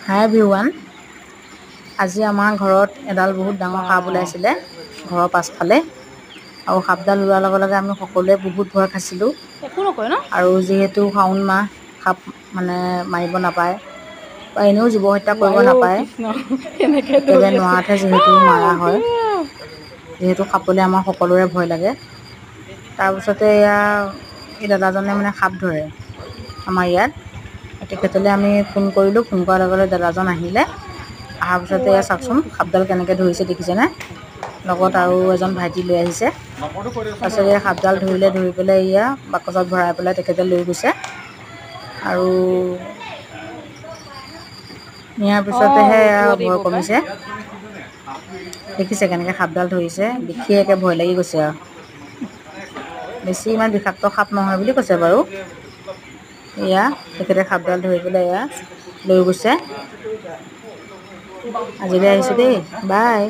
হাই everyone, আজি আমাৰ ঘৰত এডাল বহুত ডাঙৰ সাপ ওলাইছিলে ঘৰৰ পাছফালে। আৰু সাপডাল ওলোৱাৰ লগে লগে আমি সকলোৱে বহুত ভয় খাইছিলোঁ। একো নকয় ন? আৰু যিহেতু শাওণ মাহ, সাপ মানে মাৰিব নাপায় বা এনেও জীৱ হত্যা কৰিব আইও নাপায়। কৃষ্ণ কেনেকে একেবাৰে দৌৰি আছে। নোৱাৰাতহে যিহেতু মাৰা হয়। যিহেতু সাপলে আমাৰ সকলোৰে ভয় লাগে। তাৰপিছতে এই দাদাজনে মানে সাপ ধৰে আমাৰ ইয়াত। তেখেতলৈ আমি ফোন কৰিলোঁ, ফোন কৰাৰ লগে লগে দাদাজন আহিলে। অহাৰ পিছতে এয়া চাওকচোন সাপডাল কেনেকৈ ধৰিছে দেখিছেনে? লগত আৰু এজন ভাইটি লৈ আহিছে। তাৰপিছত এই সাপডাল ধৰিলে, ধৰি পেলাই এয়া বাকচত ভৰাই পেলাই তেখেতে লৈ গৈছে। আৰু নিয়াৰ পিছতেহে উঠিব লাগিব ভয় পাই। কমিছে। দেখিছে কেনেকৈ সাপডাল ধৰিছে, দেখিয়ে একে ভয় লাগি গৈছে আৰু। বেছি ইমান বিষাক্ত সাপ নহয় বুলি কৈছে বাৰু। এয়া তেখেতে সাপডাল ধৰি পেলাই এয়া লৈ গৈছে। আজিলৈ আহিছোঁ দেই, বাই।